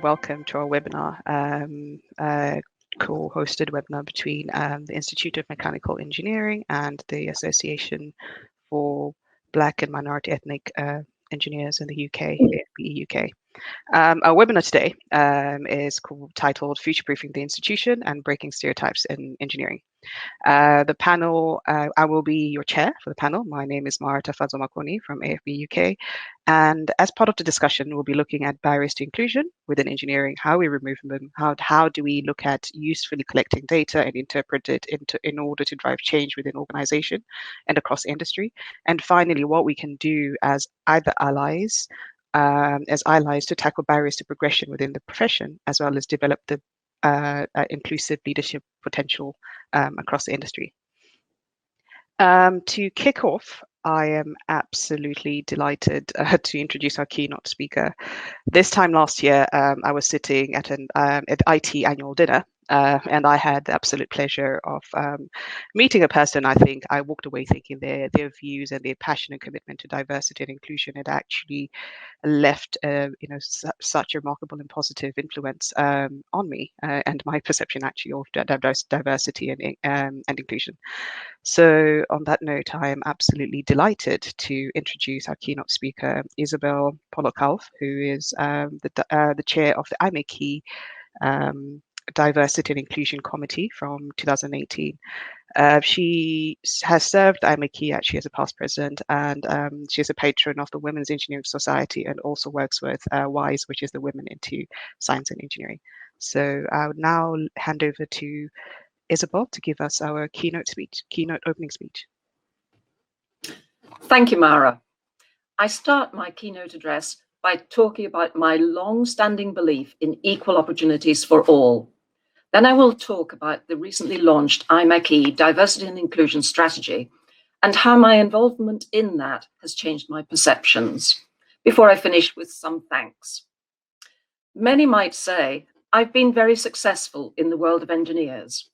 welcome to our webinar, co-hosted webinar between the Institute of Mechanical Engineering and the Association for Black and Minority Ethnic Engineers in the UK, AFBE-UK. Our webinar today is titled Futureproofing the Institution and Breaking Stereotypes in Engineering. The panel, I will be your chair for the panel. My name is Mara-Tafadzwa Makoni from AFBE-UK. And as part of the discussion, we'll be looking at barriers to inclusion within engineering, how we remove them, how do we look at usefully collecting data and interpret it in order to drive change within organization and across industry. And finally, what we can do as either allies to tackle barriers to progression within the profession, as well as develop the inclusive leadership potential across the industry. To kick off, I am absolutely delighted to introduce our keynote speaker. This time last year, I was sitting at an IT annual dinner, and I had the absolute pleasure of meeting a person. I think I walked away thinking their views and their passion and commitment to diversity and inclusion had actually left such a remarkable and positive influence on me and my perception actually of diversity and inclusion. So on that note, I am absolutely delighted to introduce our keynote speaker, Isobel Pollock-Hulf, who is the chair of the IMechE Diversity and Inclusion Committee from 2018. She has served IMechE actually as a past president, and she is a patron of the Women's Engineering Society and also works with WISE, which is the Women into Science and Engineering. So I would now hand over to Isobel to give us our keynote opening speech. Thank you, Mara. I start my keynote address by talking about my long-standing belief in equal opportunities for all. Then I will talk about the recently launched IMechE Diversity and Inclusion Strategy and how my involvement in that has changed my perceptions, before I finish with some thanks. Many might say I've been very successful in the world of engineers.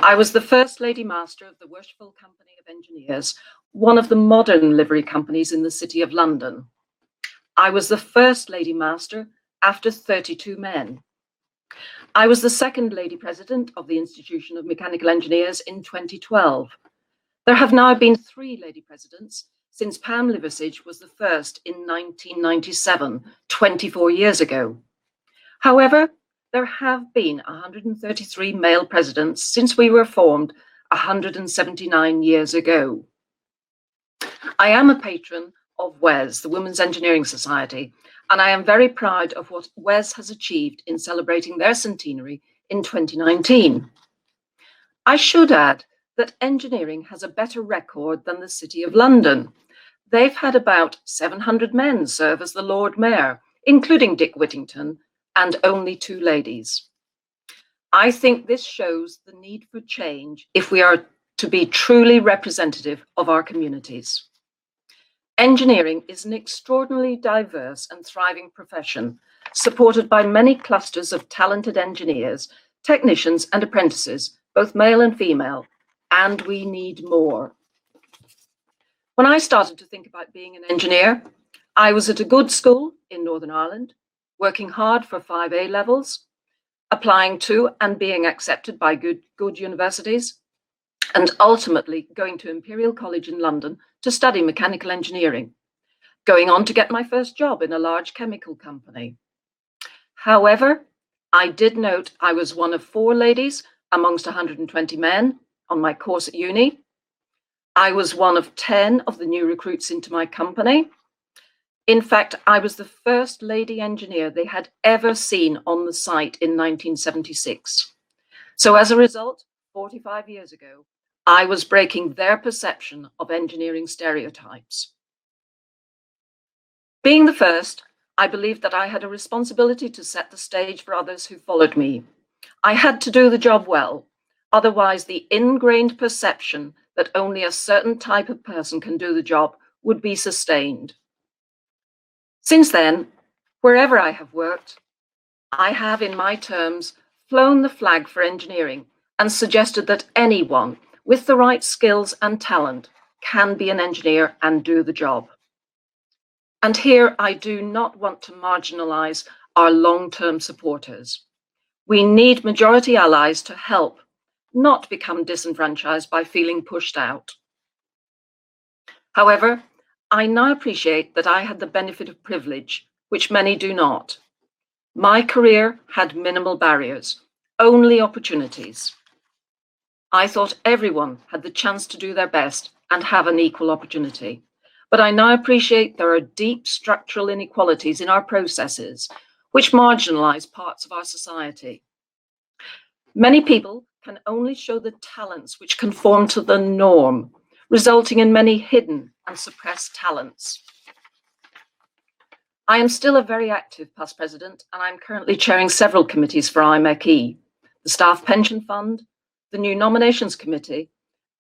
I was the first Lady Master of the Worshipful Company of Engineers, one of the modern livery companies in the City of London. I was the first Lady Master after 32 men. I was the second Lady President of the Institution of Mechanical Engineers in 2012. There have now been 3 Lady Presidents since Pam Liversidge was the first in 1997, 24 years ago. However, there have been 133 male presidents since we were formed 179 years ago. I am a patron of WES, the Women's Engineering Society, and I am very proud of what WES has achieved in celebrating their centenary in 2019. I should add that engineering has a better record than the City of London. They've had about 700 men serve as the Lord Mayor, including Dick Whittington, and only 2 ladies. I think this shows the need for change if we are to be truly representative of our communities. Engineering is an extraordinarily diverse and thriving profession, supported by many clusters of talented engineers, technicians and apprentices, both male and female, and we need more. When I started to think about being an engineer, I was at a good school in Northern Ireland, working hard for 5 A levels, applying to and being accepted by good universities, and ultimately going to Imperial College in London to study mechanical engineering, going on to get my first job in a large chemical company. However, I did note I was one of 4 ladies amongst 120 men on my course at uni. I was one of 10 of the new recruits into my company. In fact, I was the first lady engineer they had ever seen on the site in 1976. So as a result, 45 years ago, I was breaking their perception of engineering stereotypes. Being the first, I believed that I had a responsibility to set the stage for others who followed me. I had to do the job well, otherwise the ingrained perception that only a certain type of person can do the job would be sustained. Since then, wherever I have worked, I have, in my terms, flown the flag for engineering and suggested that anyone with the right skills and talent can be an engineer and do the job. And here I do not want to marginalize are long-term supporters. We need majority allies to help, not become disenfranchised by feeling pushed out. However, I now appreciate that I had the benefit of privilege, which many do not. My career had minimal barriers, only opportunities. I thought everyone had the chance to do their best and have an equal opportunity. But I now appreciate there are deep structural inequalities in our processes, which marginalize parts of our society. Many people can only show the talents which conform to the norm, resulting in many hidden and suppressed talents. I am still a very active past president, and I'm currently chairing several committees for IMechE, the Staff Pension Fund, the New Nominations Committee,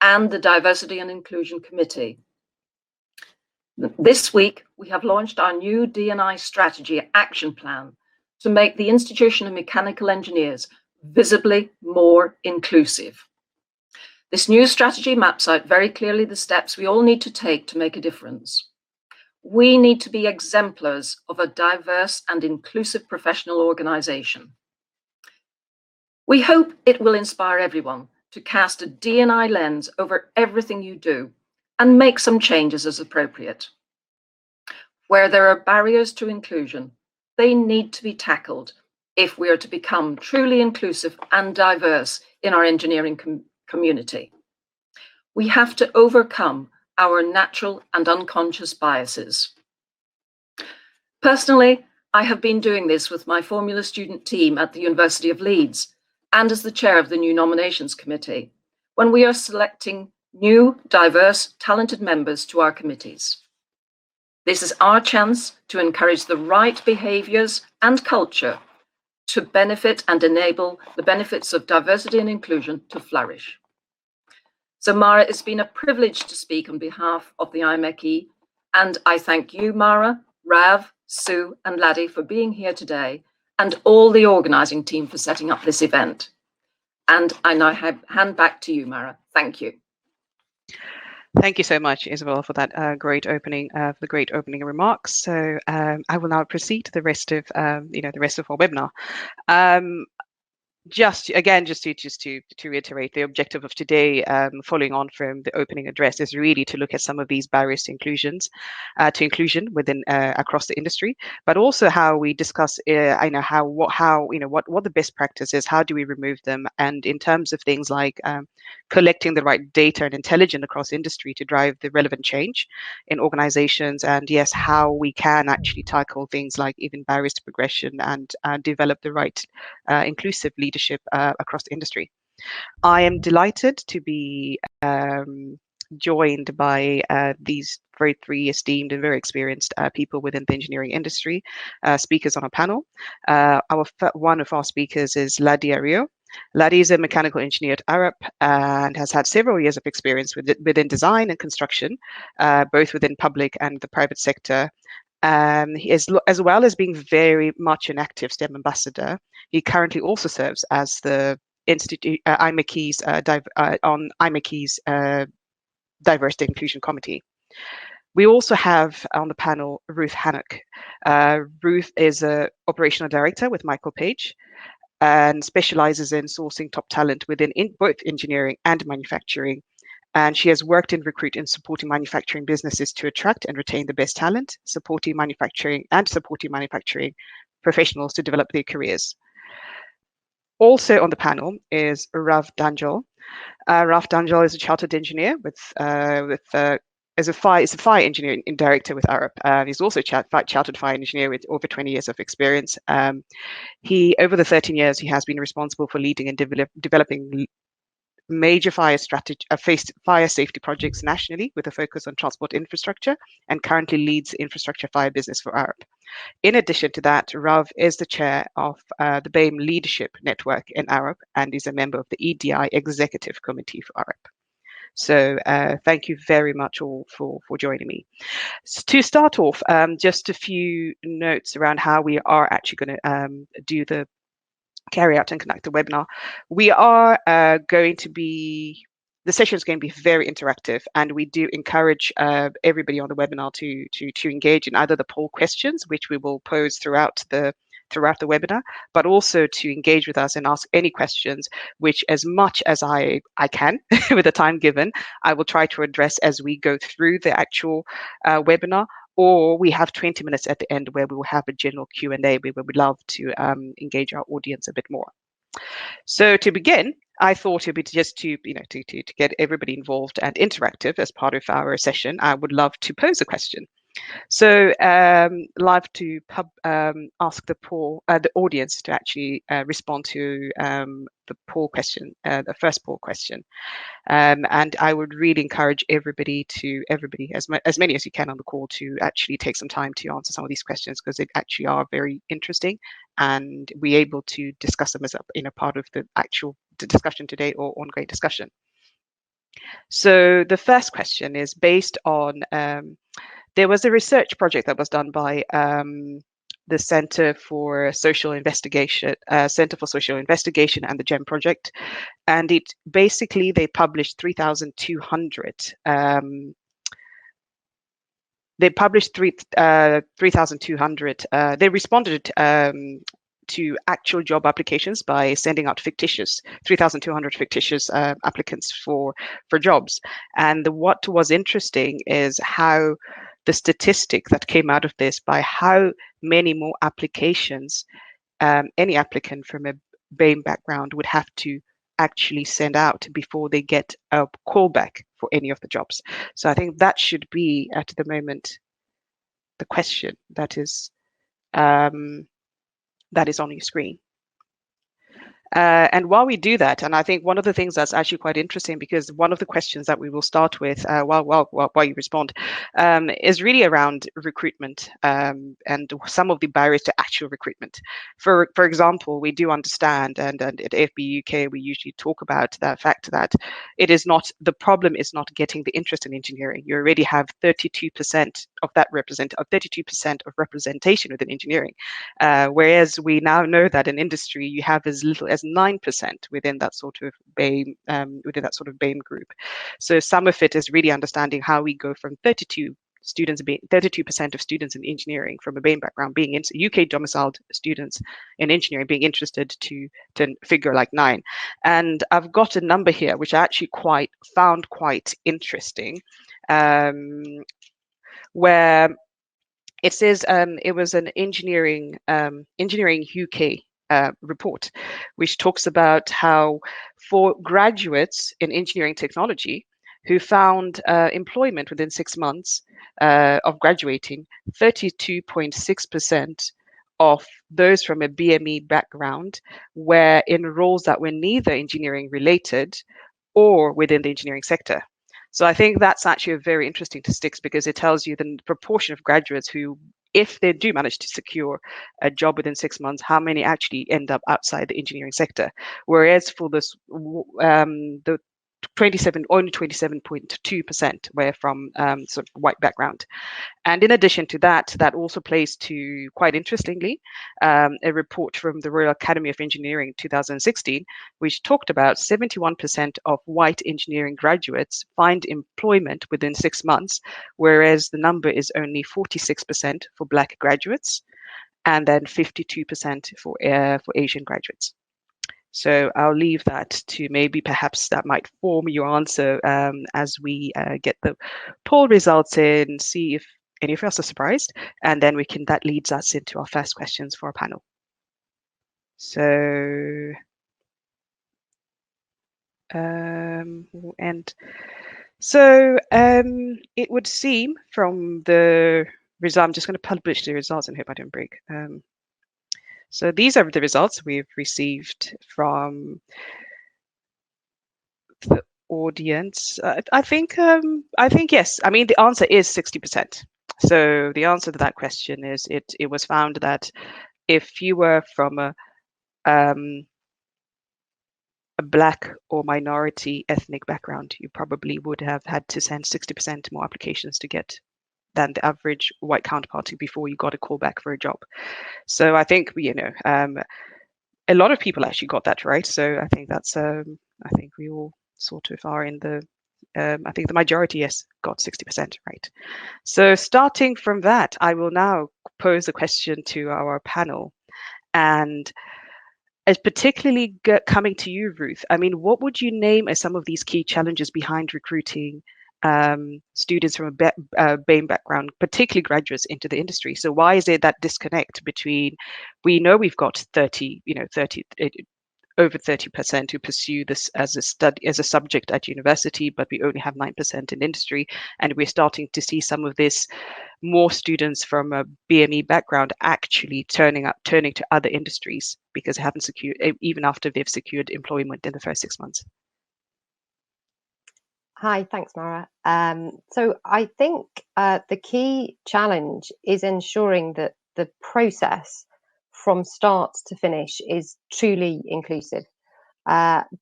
and the Diversity and Inclusion Committee. This week, we have launched our new D&I strategy action plan to make the Institution of Mechanical Engineers visibly more inclusive. This new strategy maps out very clearly the steps we all need to take to make a difference. We need to be exemplars of a diverse and inclusive professional organisation. We hope it will inspire everyone to cast a D&I lens over everything you do and make some changes as appropriate. Where there are barriers to inclusion, they need to be tackled if we are to become truly inclusive and diverse in our engineering community. We have to overcome our natural and unconscious biases. Personally, I have been doing this with my Formula student team at the University of Leeds and as the chair of the New Nominations Committee, when we are selecting new, diverse, talented members to our committees. This is our chance to encourage the right behaviours and culture to benefit and enable the benefits of diversity and inclusion to flourish. So Mara, it's been a privilege to speak on behalf of the IMechE, and I thank you, Mara, Rav, Sue and Ladi for being here today, and all the organising team for setting up this event. And I now hand back to you, Mara. Thank you. Thank you so much, Isobel, for that great opening, remarks. So I will now proceed to the rest of, the rest of our webinar. Just to reiterate, the objective of today, following on from the opening address, is really to look at some of these barriers to inclusion within across the industry, but also how we discuss, what the best practice is, how do we remove them, and in terms of things like collecting the right data and intelligence across industry to drive the relevant change in organizations, and yes, how we can actually tackle things like even barriers to progression and develop the right inclusive leadership across the industry. I am delighted to be joined by these three esteemed and very experienced people within the engineering industry, speakers on our panel. One of our speakers is Ladi Ariyo. Ladi is a mechanical engineer at Arup and has had several years of experience within design and construction, both within public and the private sector. As well as being very much an active STEM ambassador, he currently also serves as the IMechE's Diversity and Inclusion Committee. We also have on the panel Ruth Hancock. Ruth is an operational director with Michael Page and specializes in sourcing top talent within both engineering and manufacturing. And she has worked in recruit and supporting manufacturing businesses to attract and retain the best talent, supporting manufacturing professionals to develop their careers. Also on the panel is Rav Dhanjal. Rav Dhanjal is a chartered engineer is a fire engineering director with Arup. He's also a chartered fire engineer with over 20 years of experience. Over the 13 years, he has been responsible for leading and developing major fire safety projects nationally with a focus on transport infrastructure, and currently leads infrastructure fire business for Arup. In addition to that, Rav is the chair of the BAME Leadership Network in Arup and is a member of the EDI Executive Committee for Arup. So thank you very much all for joining me. So to start off, just a few notes around how we are actually going to carry out and conduct the webinar. We are the session is going to be very interactive, and we do encourage everybody on the webinar to engage in either the poll questions, which we will pose throughout the throughout the webinar, but also to engage with us and ask any questions, which as much as I can with the time given, I will try to address as we go through the actual webinar. Or we have 20 minutes at the end where we will have a general Q&A where we would love to engage our audience a bit more. So to begin, I thought it would be just to get everybody involved and interactive as part of our session. I would love to pose a question. So love to ask the audience to actually respond to the poll question, the first poll question. And I would really encourage everybody, as many as you can on the call, to actually take some time to answer some of these questions, because they actually are very interesting, and we're able to discuss them as a part of the actual discussion today or ongoing discussion. So the first question is based on, there was a research project that was done by the Center for Social Investigation, Center for Social Investigation, and the GEM project, and it basically they published 3,200. They published 3,200. They responded to actual job applications by sending out 3,200 fictitious applicants for jobs. And what was interesting is how the statistic that came out of this, by how many more applications any applicant from a BAME background would have to actually send out before they get a callback for any of the jobs. So I think that should be at the moment the question that is on your screen. And while we do that, and I think one of the things that's actually quite interesting, because one of the questions that we will start with while you respond is really around recruitment and some of the barriers to actual recruitment. For example, we do understand, and at AFBE-UK we usually talk about the fact that the problem is not getting the interest in engineering. You already have 32% of that 32% of representation within engineering, whereas we now know that in industry you have as little as 9% within that sort of BAME group. So some of it is really understanding how we go from 32% of students in engineering from a BAME background being UK domiciled students in engineering being interested to figure like 9. And I've got a number here which I actually found quite interesting, where it says it was an engineering UK report, which talks about how for graduates in engineering technology who found employment within 6 months of graduating, 32.6% of those from a BME background were in roles that were neither engineering related or within the engineering sector. So I think that's actually a very interesting statistics, because it tells you the proportion of graduates who, if they do manage to secure a job within 6 months, how many actually end up outside the engineering sector. Whereas for this, the only 27.2% were from sort of white background. And in addition to that, that also plays to, quite interestingly, a report from the Royal Academy of Engineering 2016, which talked about 71% of white engineering graduates find employment within 6 months, whereas the number is only 46% for Black graduates, and then 52% for Asian graduates. So I'll leave that to maybe perhaps that might form your answer as we get the poll results in, see if any of us are surprised, and then that leads us into our first questions for our panel. So, it would seem from the result, I'm just going to publish the results and hope I don't break. So these are the results we've received from the audience. I think yes. I mean, the answer is 60%. So the answer to that question is it was found that if you were from a Black or minority ethnic background, you probably would have had to send 60% more applications to get than the average white counterpart before you got a call back for a job. So I think a lot of people actually got that right. So I think that's I think we all sort of are in the I think the majority, yes, got 60% right. So starting from that, I will now pose a question to our panel. And as particularly coming to you, Ruth, I mean, what would you name as some of these key challenges behind recruiting students from a BAME background, particularly graduates, into the industry? So why is there that disconnect between, we know we've got 30, over 30% who pursue this as a study, as a subject at university, but we only have 9% in industry, and we're starting to see some of this, more students from a BME background actually turning to other industries because they haven't secured, even after they've secured employment in the first 6 months. Hi, thanks, Mara. So I think the key challenge is ensuring that the process from start to finish is truly inclusive.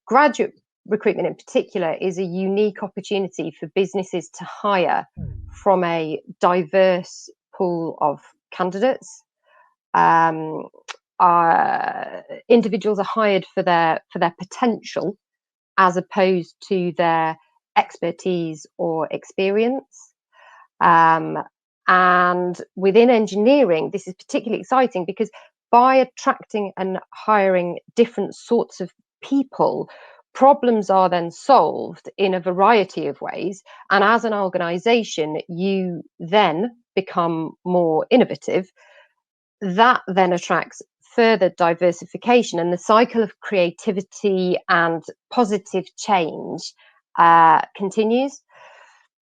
Graduate recruitment in particular is a unique opportunity for businesses to hire from a diverse pool of candidates. Individuals are hired for their potential as opposed to their expertise or experience. And within engineering, this is particularly exciting because by attracting and hiring different sorts of people, problems are then solved in a variety of ways. And as an organization, you then become more innovative. That then attracts further diversification, and the cycle of creativity and positive change continues.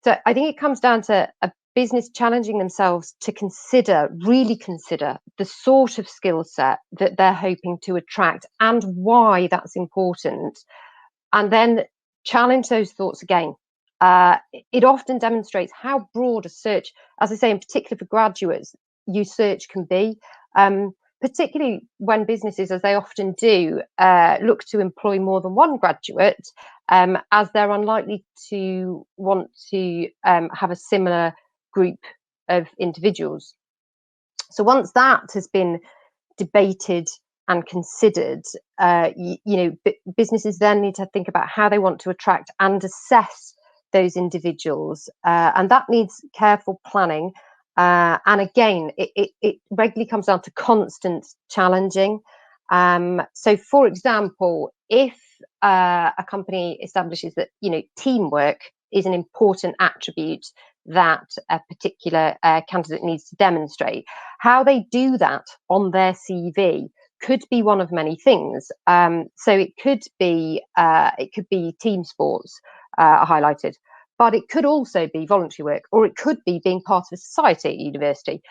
So I think it comes down to a business challenging themselves to really consider the sort of skill set that they're hoping to attract and why that's important, and then challenge those thoughts again. It often demonstrates how broad a search, as I say, in particular for graduates, your search can be, particularly when businesses, as they often do, look to employ more than one graduate, as they're unlikely to want to have a similar group of individuals. So once that has been debated and considered, businesses then need to think about how they want to attract and assess those individuals, and that needs careful planning. And again, it regularly comes down to constant challenging. So, for example, if a company establishes that teamwork is an important attribute that a particular candidate needs to demonstrate, how they do that on their CV could be one of many things. So it could be team sports highlighted, but it could also be voluntary work, or it could be being part of a society at university.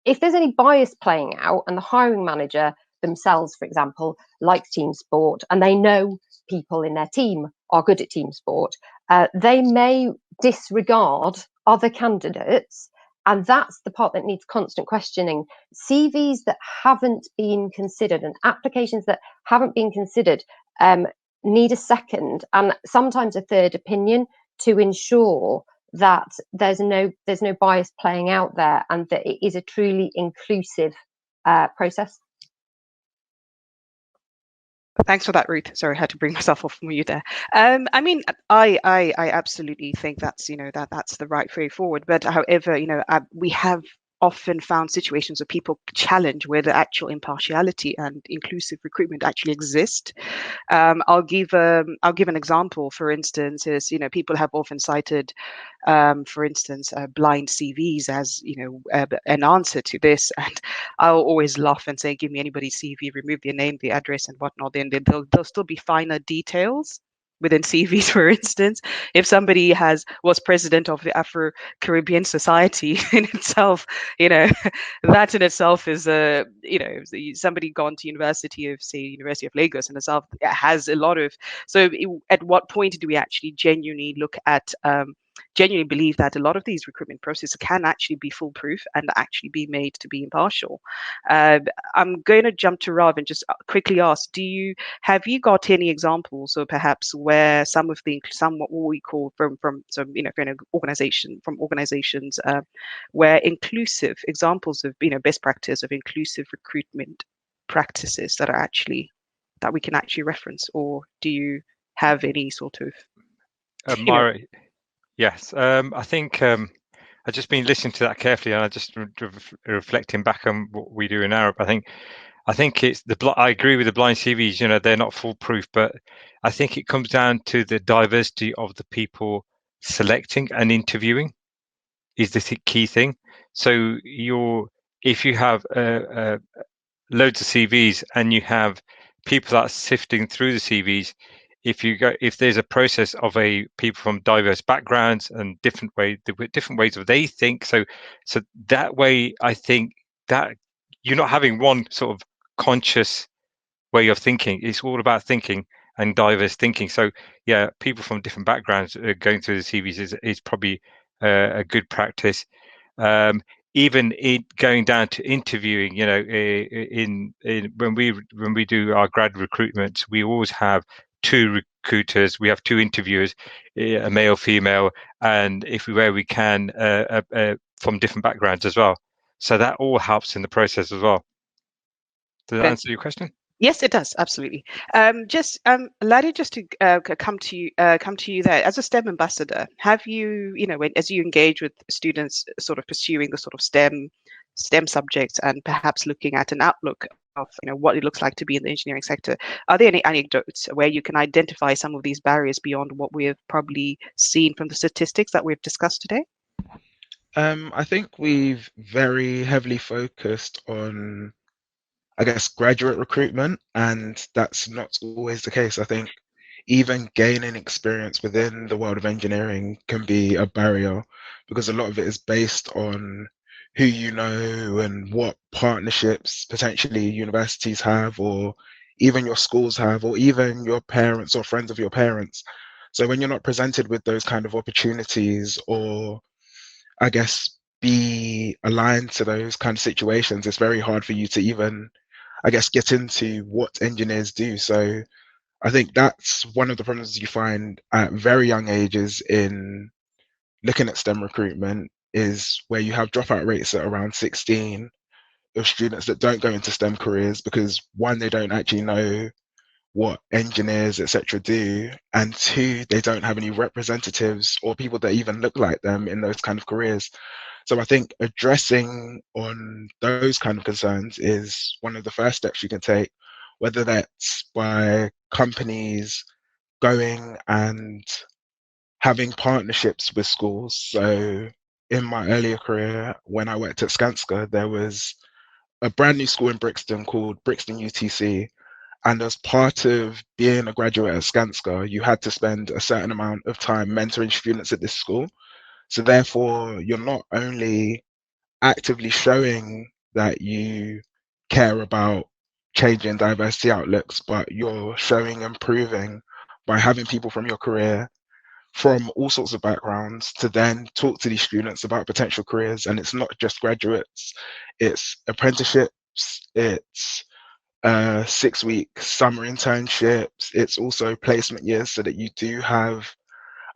If there's any bias playing out, and the hiring manager themselves, for example, likes team sport, and they know people in their team are good at team sport, they may disregard other candidates. And that's the part that needs constant questioning. CVs that haven't been considered and applications that haven't been considered need a second and sometimes a third opinion to ensure that there's no bias playing out there, and that it is a truly inclusive process. Thanks for that, Ruth. Sorry, I had to bring myself off mute there. I mean, I absolutely think that's that's the right way forward. But however, we have often found situations where people challenge whether actual impartiality and inclusive recruitment actually exist. I'll give an example. For instance, is people have often cited, for instance, blind CVs as an answer to this, and I'll always laugh and say, give me anybody's CV, remove their name, the address, and whatnot. Then there'll still be finer details within CVs. For instance, if somebody was president of the Afro-Caribbean Society in itself, that in itself is somebody gone to University of Lagos in itself has a lot of. So at what point do we actually genuinely look at genuinely believe that a lot of these recruitment processes can actually be foolproof and actually be made to be impartial? I'm going to jump to Rav and just quickly ask, have you got any examples, or perhaps where some what we call from organizations where inclusive examples of best practice of inclusive recruitment practices that we can actually reference, or do you have any sort of Mara? Yes, I think I've just been listening to that carefully, and I just reflecting back on what we do in Arup. I think I think it's I agree with the blind CVs. You know, they're not foolproof, but I think it comes down to the diversity of the people selecting and interviewing is the key thing. So if you have loads of CVs and you have people that are sifting through the CVs, if there's a process of people from diverse backgrounds and different ways of they think, so that way I think that you're not having one sort of conscious way of thinking. It's all about thinking and diverse thinking. So yeah, people from different backgrounds going through the CVs is probably a good practice. Even going down to interviewing, you know, when we do our grad recruitment, we always have two recruiters, we have two interviewers, a male, female, and where we can from different backgrounds as well. So that all helps in the process as well. Does that answer your question? Yes, it does, absolutely. Ladi, just to come to you there as a STEM ambassador. Have you, as you engage with students, sort of pursuing the sort of STEM subjects and perhaps looking at an outlook of what it looks like to be in the engineering sector? Are there any anecdotes where you can identify some of these barriers beyond what we have probably seen from the statistics that we've discussed today? I think we've very heavily focused on, I guess, graduate recruitment, and that's not always the case. I think even gaining experience within the world of engineering can be a barrier because a lot of it is based on who you know and what partnerships potentially universities have, or even your schools have, or even your parents or friends of your parents. So when you're not presented with those kind of opportunities, or I guess be aligned to those kind of situations, it's very hard for you to even, I guess, get into what engineers do. So I think that's one of the problems you find at very young ages in looking at STEM recruitment, is where you have dropout rates at around 16 of students that don't go into STEM careers because, one, they don't actually know what engineers, etc. do, and two, they don't have any representatives or people that even look like them in those kind of careers. So I think addressing on those kind of concerns is one of the first steps you can take, whether that's by companies going and having partnerships with schools. So in my earlier career, when I worked at Skanska, there was a brand new school in Brixton called Brixton UTC. And as part of being a graduate at Skanska, you had to spend a certain amount of time mentoring students at this school. So therefore, you're not only actively showing that you care about changing diversity outlooks, but you're showing and proving by having people from your career from all sorts of backgrounds to then talk to these students about potential careers. And it's not just graduates, it's apprenticeships, it's 6-week summer internships, it's also placement years, so that you do have,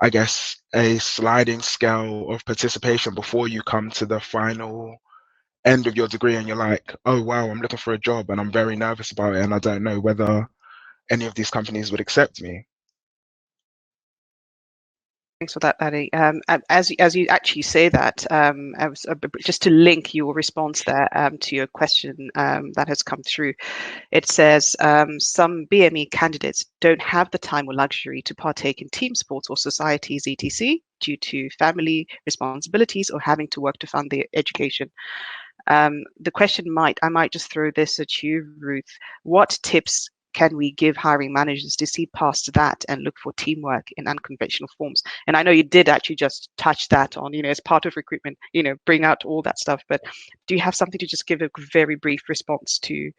I guess, a sliding scale of participation before you come to the final end of your degree and you're like, oh wow, I'm looking for a job and I'm very nervous about it and I don't know whether any of these companies would accept me. Thanks for that, Ladi. As you actually say that, just to link your response there to your question that has come through, it says some BME candidates don't have the time or luxury to partake in team sports or societies, etc., due to family responsibilities or having to work to fund their education. The question I might just throw this at you, Ruth. What tips can we give hiring managers to see past that and look for teamwork in unconventional forms? And I know you did actually just touch that on, as part of recruitment, bring out all that stuff. But do you have something to just give a very brief response to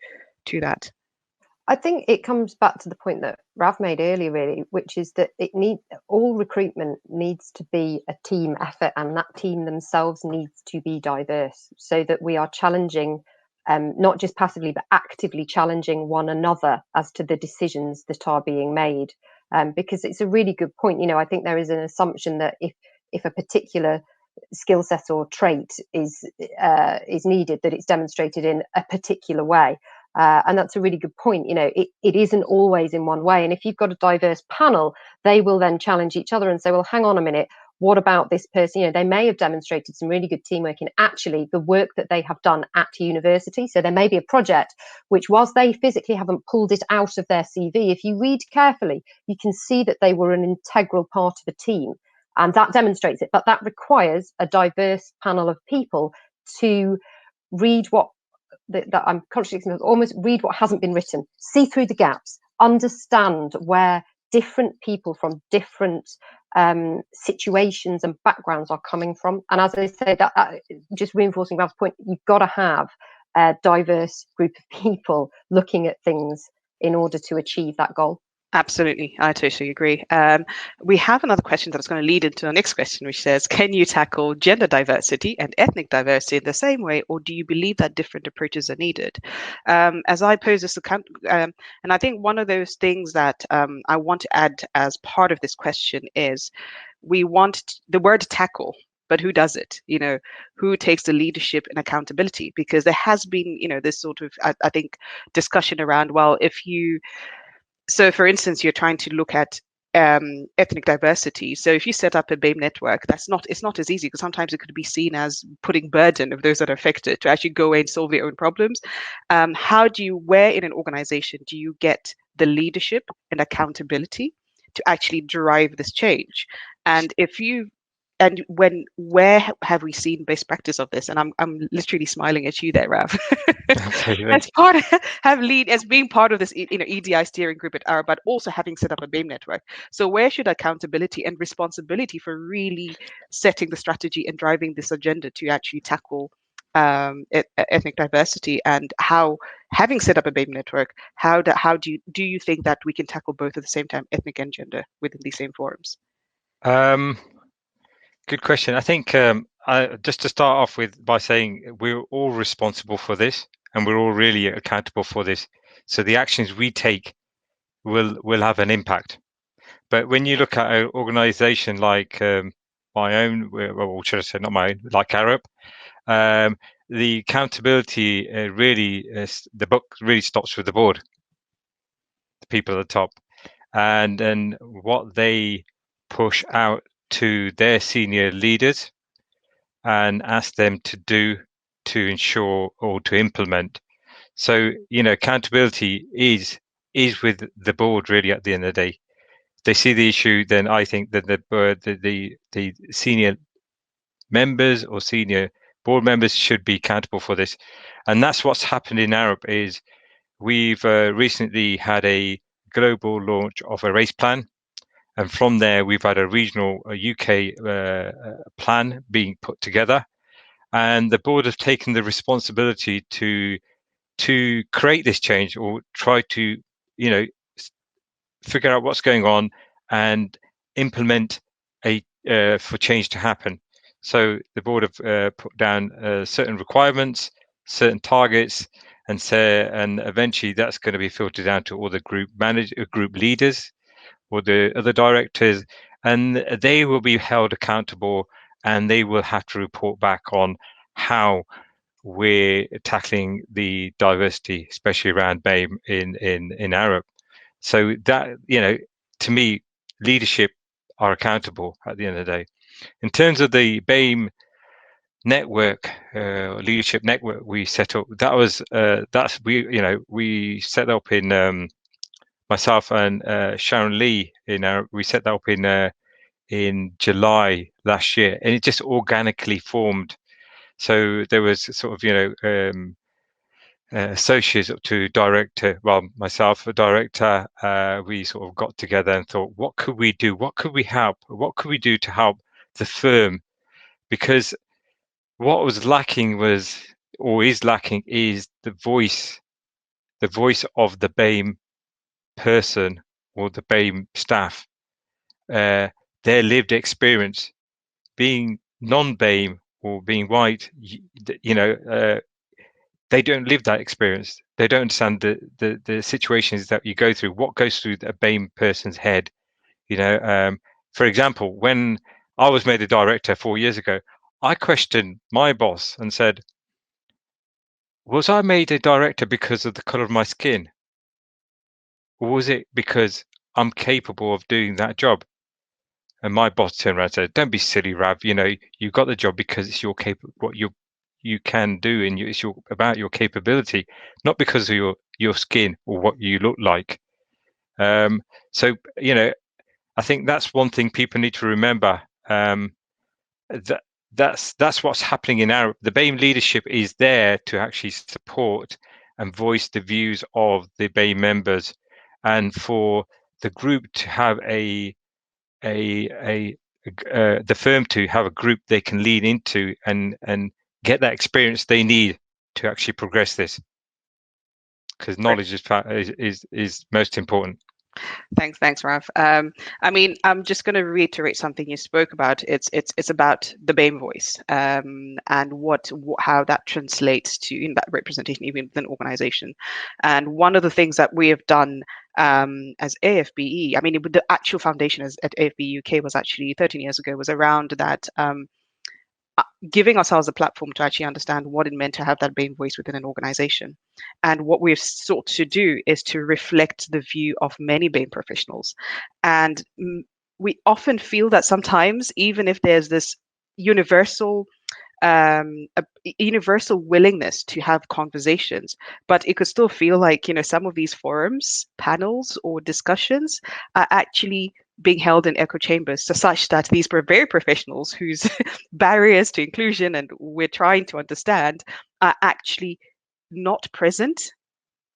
that? I think it comes back to the point that Rav made earlier, really, which is that all recruitment needs to be a team effort, and that team themselves needs to be diverse, so that we are challenging, not just passively, but actively challenging one another as to the decisions that are being made. Because it's a really good point. I think there is an assumption that if a particular skill set or trait is needed, that it's demonstrated in a particular way. And that's a really good point. It isn't always in one way. And if you've got a diverse panel, they will then challenge each other and say, well, hang on a minute, what about this person? You know, they may have demonstrated some really good teamwork in actually the work that they have done at university. So there may be a project which, whilst they physically haven't pulled it out of their CV, if you read carefully, you can see that they were an integral part of a team, and that demonstrates it. But that requires a diverse panel of people to read what that I'm consciously almost read what hasn't been written, see through the gaps, understand where different people from different situations and backgrounds are coming from. And as I say, that just reinforcing Ralph's point, you've got to have a diverse group of people looking at things in order to achieve that goal. Absolutely, I totally agree. We have another question that's going to lead into our next question, which says, can you tackle gender diversity and ethnic diversity in the same way, or do you believe that different approaches are needed? As I pose this account, and I think one of those things that I want to add as part of this question is, we want the word tackle, but who does it? You know, who takes the leadership and accountability? Because there has been, you know, this sort of, I think, discussion around, well, if you, so for instance, you're trying to look at ethnic diversity. So if you set up a BAME network, it's not as easy, because sometimes it could be seen as putting burden of those that are affected to actually go away and solve their own problems. Where in an organization do you get the leadership and accountability to actually drive this change? And where have we seen best practice of this? And I'm literally smiling at you there, Rav. As being part of this, you know, EDI steering group at Arup, but also having set up a BAME network. So where should accountability and responsibility for really setting the strategy and driving this agenda to actually tackle ethnic diversity, and how, having set up a BAME network, how do you think that we can tackle both at the same time, ethnic and gender, within these same forums? Good question. I think just to start off with by saying we're all responsible for this, and we're all really accountable for this. So the actions we take will have an impact. But when you look at an organization like my own, or should I say not my own, like Arup, the accountability the book really stops with the board, the people at the top, and what they push out to their senior leaders and ask them to do to ensure or to implement. So, you know, accountability is with the board really at the end of the day. If they see the issue, then I think that the senior members or senior board members should be accountable for this. And that's what's happened in Arup. Is we've recently had a global launch of a race plan. And from there, we've had a regional UK plan being put together. And the board have taken the responsibility to create this change, or try to, you know, figure out what's going on and implement for change to happen. So the board have put down certain requirements, certain targets, and eventually that's going to be filtered down to all the group leaders or the other directors, and they will be held accountable, and they will have to report back on how we're tackling the diversity, especially around BAME in Arup. So that, you know, to me, leadership are accountable at the end of the day. In terms of the BAME network, leadership network we set up, we set up in myself and Sharon Lee we set that up in July last year, and it just organically formed. So there was sort of, you know, associates up to director, well, myself, a director, we sort of got together and thought, what could we do? What could we help? What could we do to help the firm? Because what was lacking is the voice of the BAME person or the BAME staff, their lived experience, being non-BAME or being white, you know, they don't live that experience. They don't understand the situations that you go through, what goes through a BAME person's head. You know, for example, when I was made a director 4 years ago, I questioned my boss and said, was I made a director because of the color of my skin? Or was it because I'm capable of doing that job? And my boss turned around and said, "Don't be silly, Rav. You know, you got the job because it's your what you can do, and it's about your capability, not because of your skin or what you look like." So you know, I think that's one thing people need to remember. That's what's happening in Arup. The BAME leadership is there to actually support and voice the views of the BAME members, and for the group to have the firm to have a group they can lean into and get that experience they need to actually progress this, because knowledge is most important. Thanks, Ralph. I mean, I'm just going to reiterate something you spoke about. It's about the BAME voice, and how that translates to in that representation even within organization. And one of the things that we have done as AFBE, I mean, the actual foundation at AFBE-UK was actually 13 years ago, was around that. Giving ourselves a platform to actually understand what it meant to have that BAME voice within an organization. And what we've sought to do is to reflect the view of many BAME professionals. And we often feel that sometimes, even if there's this universal universal willingness to have conversations, but it could still feel like, you know, some of these forums, panels, or discussions are actually being held in echo chambers, so such that these very professionals whose barriers to inclusion and we're trying to understand are actually not present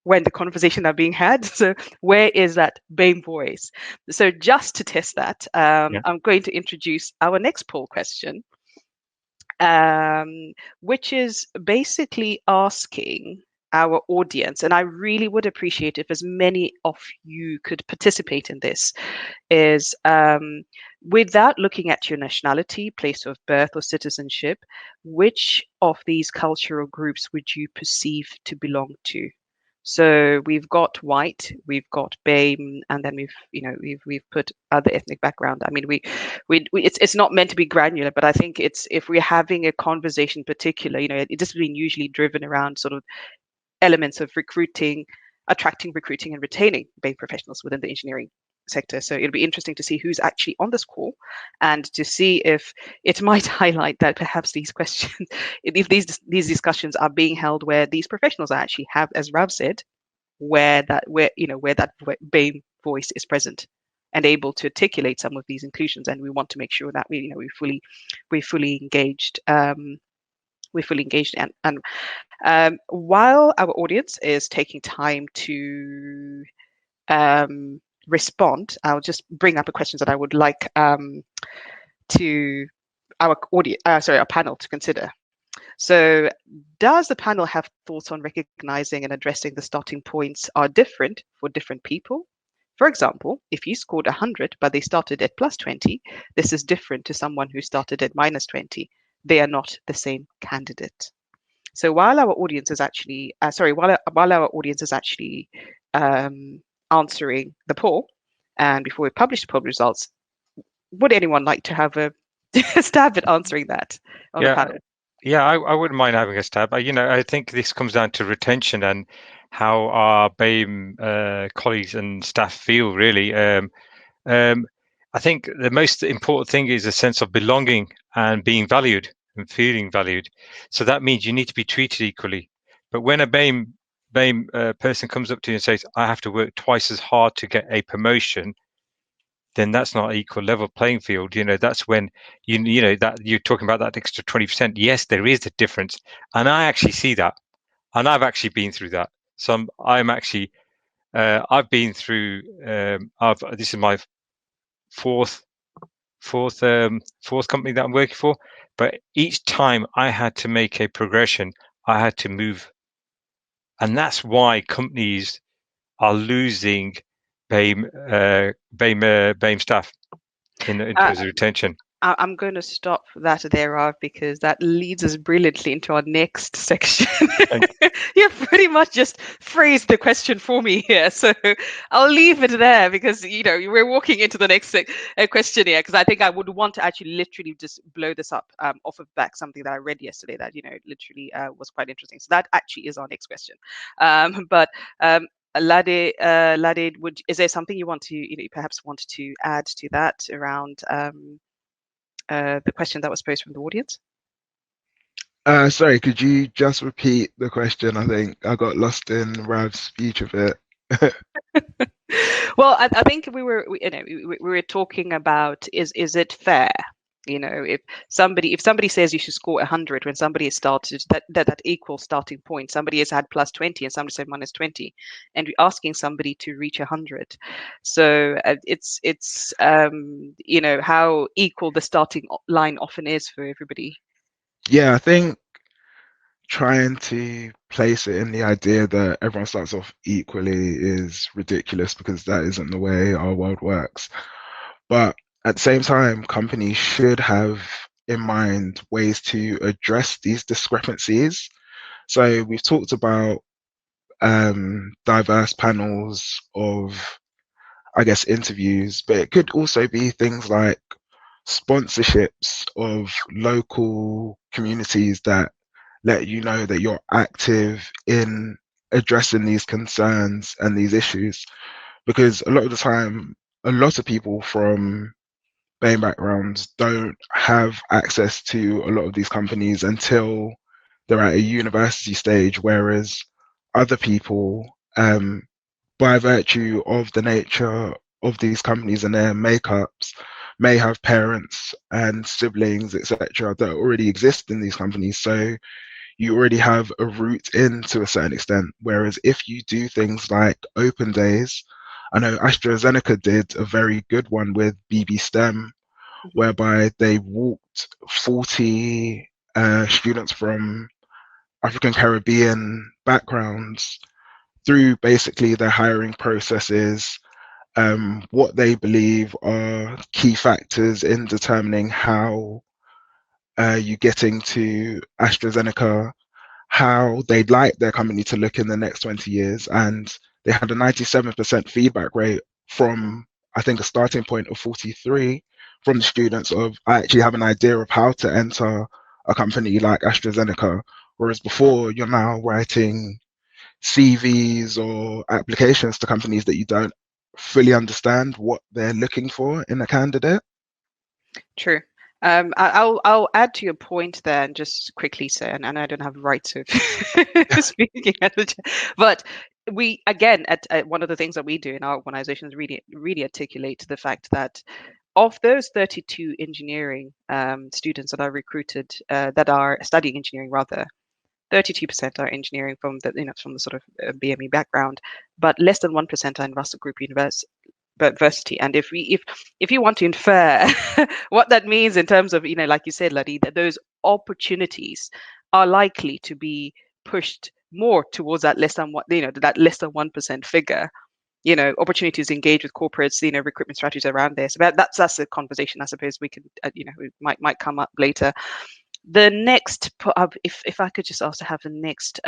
when the conversation are being had. So where is that BAME voice? So just to test that, I'm going to introduce our next poll question, which is basically asking our audience, and I really would appreciate if as many of you could participate in this, is without looking at your nationality, place of birth, or citizenship, which of these cultural groups would you perceive to belong to? So we've got white, we've got BAME, and then we've put other ethnic background. I mean, it's not meant to be granular, but I think it's, if we're having a conversation in particular, you know, it's been usually driven around sort of elements of recruiting, attracting, recruiting, and retaining BAME professionals within the engineering sector. So it'll be interesting to see who's actually on this call, and to see if it might highlight that perhaps these questions, if these discussions are being held where these professionals actually have, as Rav said, where that BAME voice is present and able to articulate some of these inclusions. And we want to make sure that we're fully engaged. And while our audience is taking time to respond, I'll just bring up a question that I would like to our panel to consider. So, does the panel have thoughts on recognizing and addressing the starting points are different for different people? For example, if you scored 100 but they started at +20, this is different to someone who started at -20. They are not the same candidate. So while our audience is actually answering the poll, and before we publish the poll results, would anyone like to have a stab at answering that on the panel? Yeah, I wouldn't mind having a stab. I think this comes down to retention and how our BAME colleagues and staff feel, really. I think the most important thing is a sense of belonging and being valued and feeling valued. So that means you need to be treated equally. But when a BAME person comes up to you and says, I have to work twice as hard to get a promotion, then that's not an equal level playing field. That's when you know that you're talking about that extra 20%. Yes, there is a difference, and I actually see that, and I've actually been through that. So I've been through. This is my fourth company that I'm working for, but each time I had to make a progression, I had to move, and that's why companies are losing BAME staff in terms of retention. I'm going to stop that there, Rav, because that leads us brilliantly into our next section. You pretty much just phrased the question for me here, so I'll leave it there, because we're walking into the next question here, because I think I would want to actually literally just blow this up off of back something that I read yesterday that literally was quite interesting. So that actually is our next question, but Ladi, is there something you want to, you perhaps wanted to add to that around the question that was posed from the audience? Sorry, could you just repeat the question? I think I got lost in Rav's speech a bit. Well, I think we were talking about is it fair? If somebody says you should score 100 when somebody has started that equal starting point, somebody has had plus 20 and somebody said minus 20, and we're asking somebody to reach 100. So it's how equal the starting line often is for everybody. Yeah, I think trying to place it in the idea that everyone starts off equally is ridiculous, because that isn't the way our world works. But at the same time, companies should have in mind ways to address these discrepancies. So we've talked about diverse panels of, I guess, interviews, but it could also be things like sponsorships of local communities that let you know that you're active in addressing these concerns and these issues. Because a lot of the time, a lot of people from BAME backgrounds don't have access to a lot of these companies until they're at a university stage, whereas other people, by virtue of the nature of these companies and their makeups, may have parents and siblings, etc., that already exist in these companies. So you already have a route in to a certain extent. Whereas if you do things like open days, I know AstraZeneca did a very good one with BB STEM, whereby they walked 40 students from African Caribbean backgrounds through basically their hiring processes, what they believe are key factors in determining how you're getting to AstraZeneca, how they'd like their company to look in the next 20 years. And they had a 97% feedback rate from, I think, a starting point of 43 from the students of, I actually have an idea of how to enter a company like AstraZeneca. Whereas before, you're now writing CVs or applications to companies that you don't fully understand what they're looking for in a candidate. True. I'll add to your point there and just quickly say, and I don't have rights of speaking at the but we again at one of the things that we do in our organization is really articulate the fact that of those 32 engineering students that are recruited that are studying engineering, rather 32% are engineering from the from the sort of BME background, but less than 1% are in Russell Group University. And if you want to infer what that means in terms of like you said, Ladi, that those opportunities are likely to be pushed more towards that less than that less than 1% figure. Opportunities to engage with corporates, recruitment strategies around this. But that's a conversation I suppose we could we might come up later. The next, if I could just ask to have the next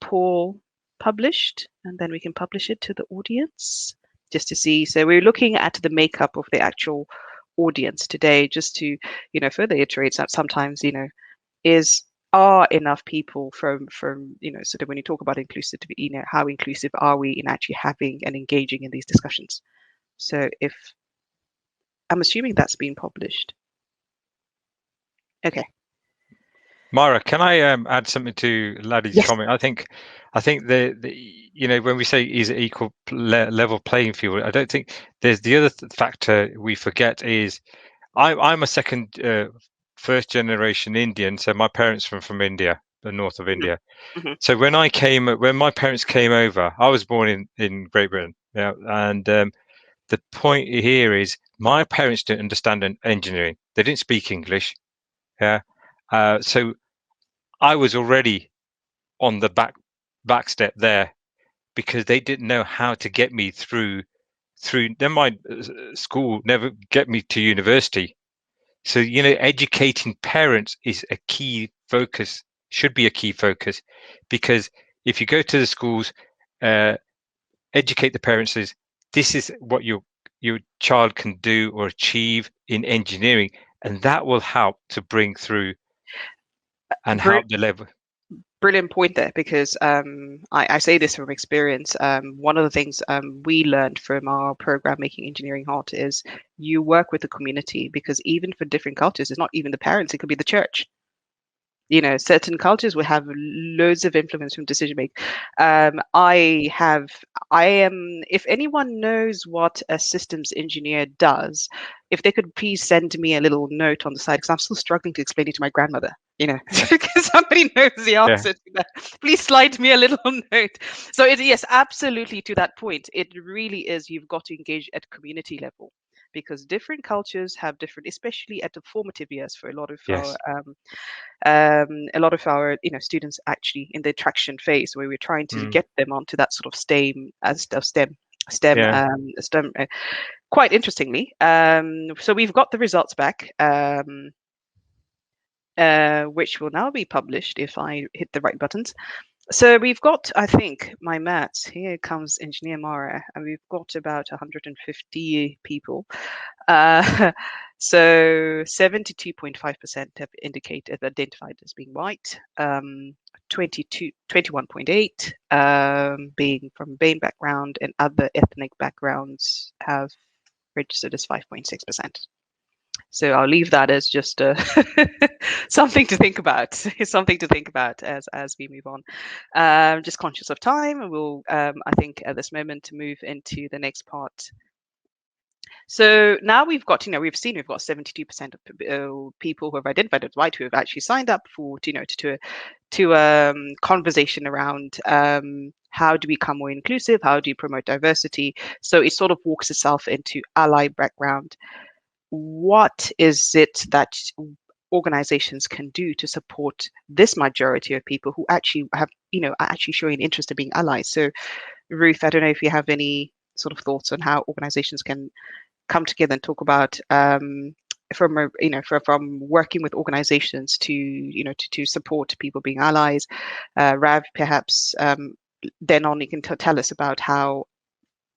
poll published, and then we can publish it to the audience just to see. So we're looking at the makeup of the actual audience today, just to further iterate that sometimes are enough people from sort of when you talk about inclusivity, how inclusive are we in actually having and engaging in these discussions? So if I'm assuming that's been published. Okay. Mara, can I add something to Ladi's comment? I think the when we say is it equal level playing field, I don't think there's the other factor we forget is I'm a first generation Indian, so my parents from India, the north of India. Mm-hmm. So when my parents came over, I was born in Great Britain, and the point here is my parents didn't understand engineering; they didn't speak English, so I was already on the back step there because they didn't know how to get me through. Then my school never get me to university. So educating parents is a key focus. Should be a key focus, because if you go to the schools, educate the parents is this is what your child can do or achieve in engineering, and that will help to bring through and help the level. Brilliant point there, because I say this from experience. One of the things we learned from our program Making Engineering Hard is you work with the community, because even for different cultures, it's not even the parents, it could be the church. You know, certain cultures will have loads of influence from decision making. I am, if anyone knows what a systems engineer does, if they could please send me a little note on the side, because I'm still struggling to explain it to my grandmother, you know, because somebody knows the answer to that. Please slide me a little note. So yes, absolutely, to that point, it really is, you've got to engage at community level, because different cultures have different, especially at the formative years for a lot of our students, actually in the attraction phase, where we're trying to get them onto that sort of STEM. Quite interestingly, so we've got the results back, which will now be published if I hit the right buttons. So we've got, I think, my maths, here comes Engineer Mara, and we've got about 150 people. So 72.5% have identified as being white, 21.8 being from BAME background, and other ethnic backgrounds have registered as 5.6%. So I'll leave that as just something to think about. Something to think about as we move on. Just conscious of time, and we'll I think at this moment to move into the next part. So now we've got, we've got 72% of people who have identified as white who have actually signed up for, to conversation around how do we become more inclusive, how do you promote diversity. So it sort of walks itself into ally background. What is it that organizations can do to support this majority of people who actually have, are actually showing interest in being allies? So Ruth, I don't know if you have any sort of thoughts on how organizations can come together and talk about from working with organizations to support people being allies. Rav, perhaps then on you can tell us about how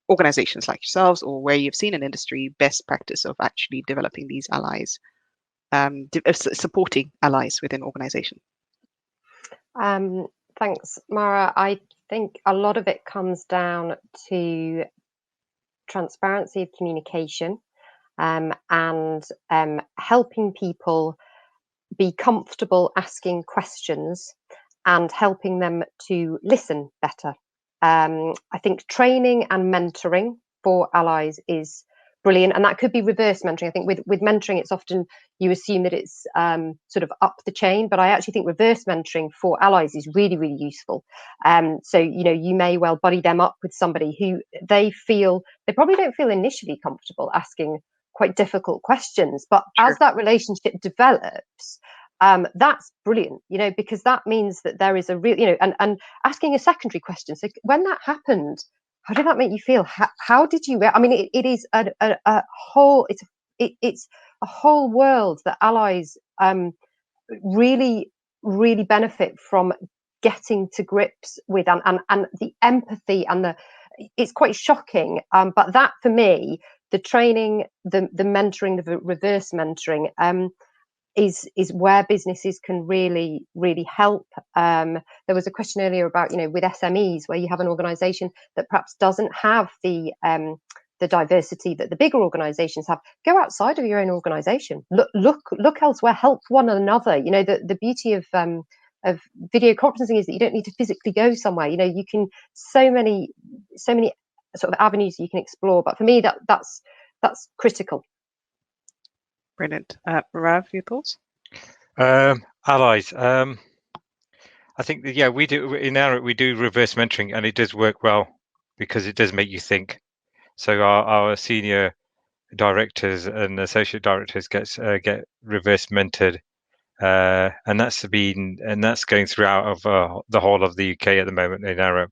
organizations like yourselves, or where you've seen an industry best practice of actually developing these allies, supporting allies within organization. Thanks, Mara. I think a lot of it comes down to transparency of communication, and helping people be comfortable asking questions and helping them to listen better. I think training and mentoring for allies is brilliant, and that could be reverse mentoring. I think with mentoring, it's often you assume that it's sort of up the chain, but I actually think reverse mentoring for allies is really, really useful. So you may well buddy them up with somebody who they probably don't feel initially comfortable asking quite difficult questions, but as that relationship develops, that's brilliant, because that means that there is a real, and asking a secondary question. So when that happened, how did that make you feel? How did you? I mean, it is a whole. It's a whole world that allies really, really benefit from getting to grips with, and the empathy and it's quite shocking. But that for me, the training, the mentoring, the reverse mentoring, is where businesses can really, really help. There was a question earlier about, with SMEs, where you have an organisation that perhaps doesn't have the diversity that the bigger organisations have. Go outside of your own organisation. Look elsewhere. Help one another. The beauty of video conferencing is that you don't need to physically go somewhere. You can so many sort of avenues you can explore. But for me, that's critical. Brilliant. Rav, your thoughts? Allies. I think that, we do in Arup, we do reverse mentoring, and it does work well because it does make you think. So our senior directors and associate directors get reverse mentored, and that's going throughout of the whole of the UK at the moment in Arup.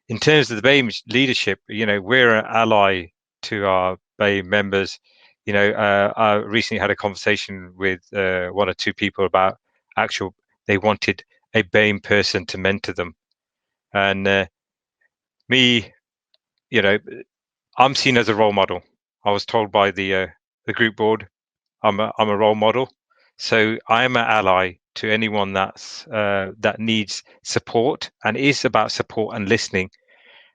In terms of the BAME leadership, we're an ally to our BAME members. I recently had a conversation with one or two people about they wanted a BAME person to mentor them, and me, I'm seen as a role model. I was told by the group board I'm a role model, so I am an ally to anyone that needs support, and it is about support and listening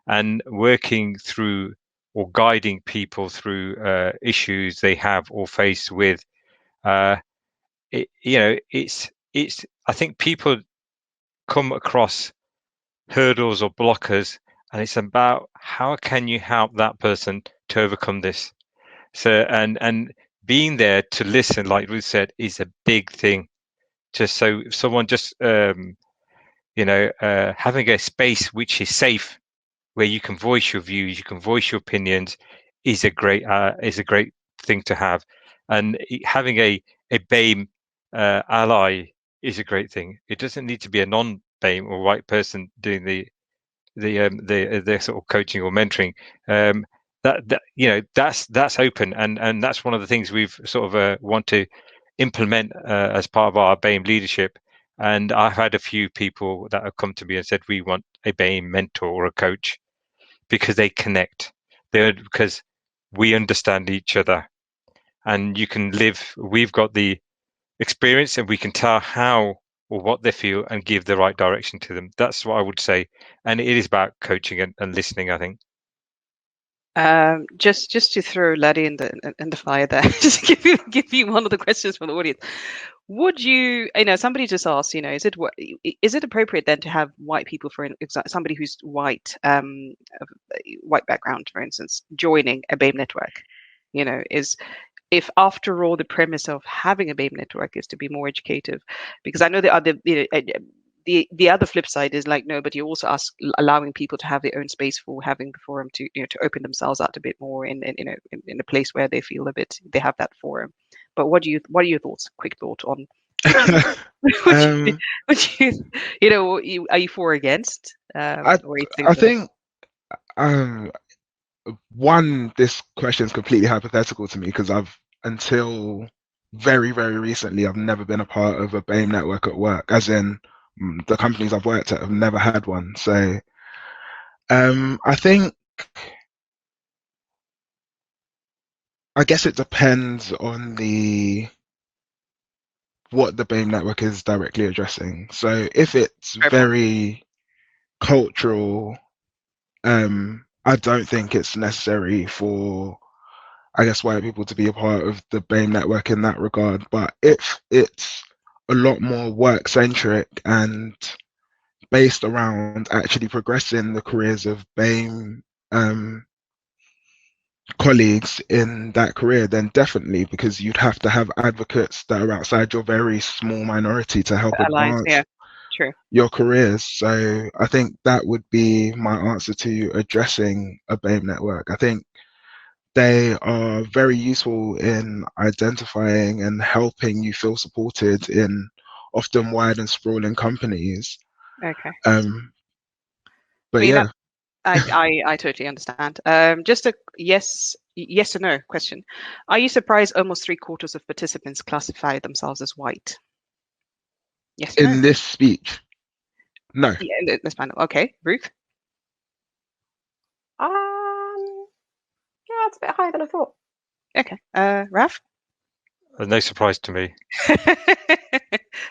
and working through or guiding people through issues they have or face with. It's I think people come across hurdles or blockers, and it's about how can you help that person to overcome this. So and being there to listen, like Ruth said, is a big thing. Just so if someone just having a space which is safe, where you can voice your views, you can voice your opinions, is a great thing to have. And having a BAME ally is a great thing. It doesn't need to be a non-BAME or white person doing the sort of coaching or mentoring. That's open, and that's one of the things we've sort of want to implement as part of our BAME leadership. And I've had a few people that have come to me and said we want a BAME mentor or a coach, because they connect, because we understand each other, and we've got the experience, and we can tell how or what they feel and give the right direction to them. That's what I would say, and it is about coaching and listening, I think. Just to throw Ladi in the fire there, just give you one of the questions from the audience. Would you, somebody just asked, is it appropriate then to have white people, for somebody who's white, white background, for instance, joining a BAME network? If after all the premise of having a BAME network is to be more educative, because I know the other, the other flip side is like, no, but you also allowing people to have their own space for having the forum to to open themselves out a bit more in a place where they feel they have that forum. But what are your thoughts? Quick thought on. Are you for or against? I think this question is completely hypothetical to me, because until very, very recently, I've never been a part of a BAME network at work, as in the companies I've worked at have never had one. So I guess it depends on what the BAME network is directly addressing. So if it's very cultural, I don't think it's necessary for, I guess, white people to be a part of the BAME network in that regard. But if it's a lot more work centric and based around actually progressing the careers of BAME colleagues in that career, then definitely, because you'd have to have advocates that are outside your very small minority to help advance your careers. So I think that would be my answer to addressing a BAME network. I think they are very useful in identifying and helping you feel supported in often wide and sprawling companies. Okay. But yeah. I totally understand. Just a yes or no question. Are you surprised almost 3/4 of participants classify themselves as white? Yes or no? In this speech? No. Yeah, in this panel. Okay, Ruth? Yeah, it's a bit higher than I thought. Okay. Raf? No surprise to me.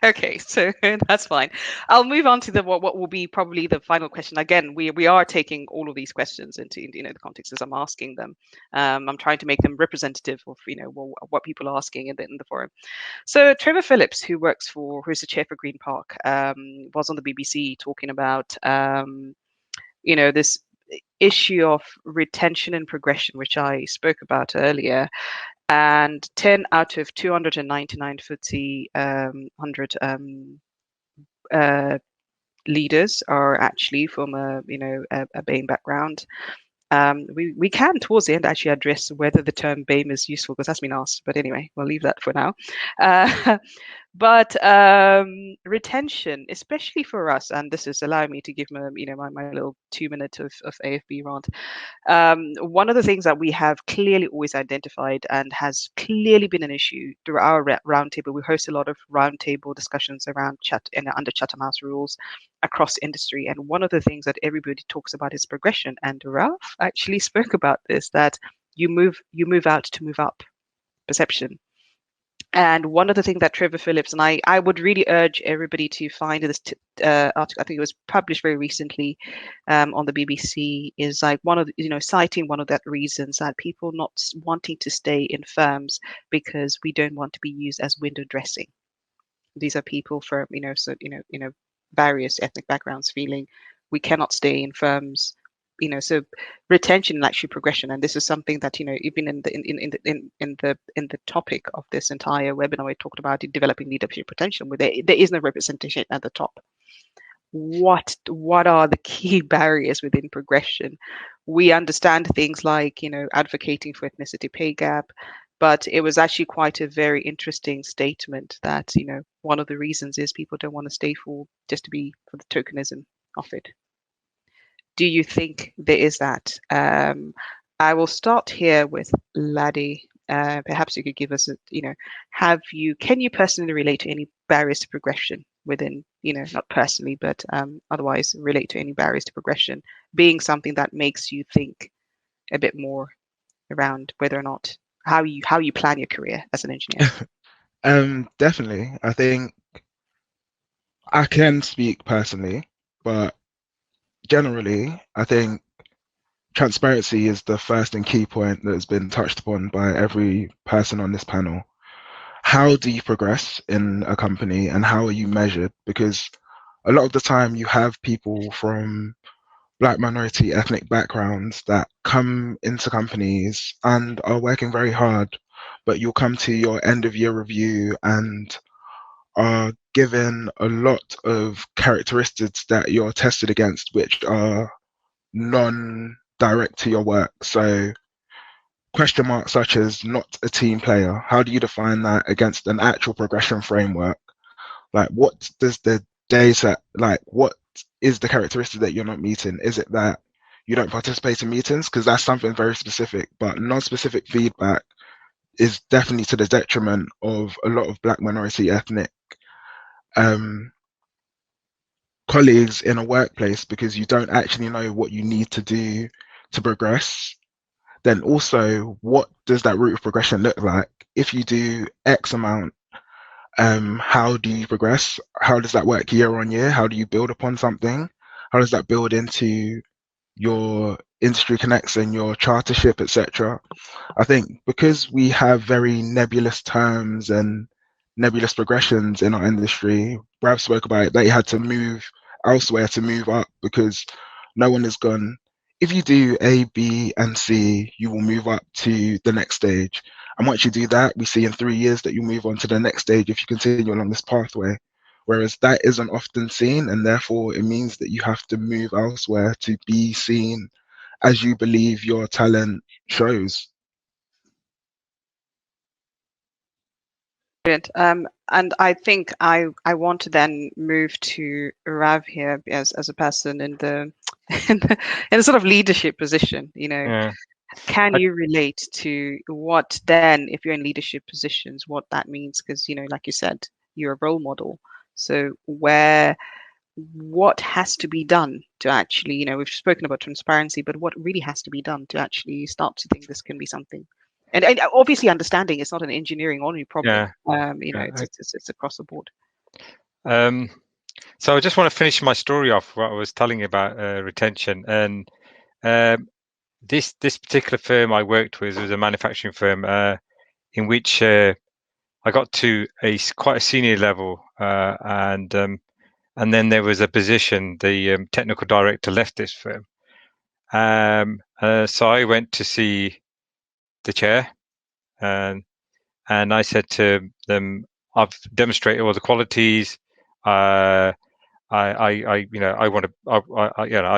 Okay, so that's fine. I'll move on to what will be probably the final question. Again, we are taking all of these questions into the context as I'm asking them. I'm trying to make them representative of what people are asking in the forum. So Trevor Phillips, who's the chair for Green Park, was on the BBC talking about this issue of retention and progression, which I spoke about earlier. And 10 out of 299 FTSE 100 leaders are actually from a BAME background. We can towards the end actually address whether the term BAME is useful, because that's been asked. But anyway, we'll leave that for now. But retention, especially for us, and this is allowing me to give my little 2 minutes of AFB rant. One of the things that we have clearly always identified and has clearly been an issue through our roundtable, we host a lot of roundtable discussions around under Chatham House rules across industry. And one of the things that everybody talks about is progression. And Ralph actually spoke about this, that you move out to move up perception. And one of the things that Trevor Phillips, and I would really urge everybody to find this article, I think it was published very recently on the BBC, is like one of the, citing one of the reasons that people not wanting to stay in firms because we don't want to be used as window dressing. These are people from, various ethnic backgrounds feeling we cannot stay in firms, so retention and actually progression. And this is something that, even in the topic of this entire webinar, we talked about developing leadership potential, where there is no representation at the top. What are the key barriers within progression? We understand things like, advocating for ethnicity pay gap, but it was actually quite a very interesting statement that, one of the reasons is people don't want to stay for the tokenism of it. Do you think there is that? I will start here with Ladi. Perhaps you could give us can you personally relate to any barriers to progression within, not personally, but otherwise relate to any barriers to progression being something that makes you think a bit more around whether or not how you plan your career as an engineer? Definitely. I think I can speak personally, but generally, I think transparency is the first and key point that has been touched upon by every person on this panel. How do you progress in a company and how are you measured? Because a lot of the time you have people from Black, minority, ethnic backgrounds that come into companies and are working very hard, but you'll come to your end of year review and are given a lot of characteristics that you're tested against, which are non-direct to your work. So question marks such as not a team player, how do you define that against an actual progression framework? Like, what does the data, like, what is the characteristic that you're not meeting? Is it that you don't participate in meetings? Because that's something very specific, but non-specific feedback is definitely to the detriment of a lot of Black, minority, ethnic colleagues in a workplace, because you don't actually know what you need to do to progress. Then also, what does that route of progression look like? If you do X amount, how do you progress? How does that work year on year? How do you build upon something? How does that build into your industry connects and your chartership, etc.? I think because we have very nebulous terms and nebulous progressions in our industry, Brad spoke about it, that he had to move elsewhere to move up because no one has gone, if you do A, B, and C, you will move up to the next stage. And once you do that, we see in 3 years that you move on to the next stage if you continue along this pathway. Whereas that isn't often seen, and therefore it means that you have to move elsewhere to be seen as you believe your talent shows. Brilliant. And I think I want to then move to Rav here as a person in the in a sort of leadership position. Yeah. Can you relate to what then, if you're in leadership positions, what that means? Because like you said, you're a role model. So what has to be done to actually, we've spoken about transparency, but what really has to be done to actually start to think this can be something? And obviously understanding it's not an engineering only problem. It's across the board. So I just want to finish my story off what I was telling about retention. And this particular firm I worked with was a manufacturing firm in which I got to quite a senior level, and then there was a position, the technical director left this firm. So I went to see the chair, and I said to them, I've demonstrated all the qualities. I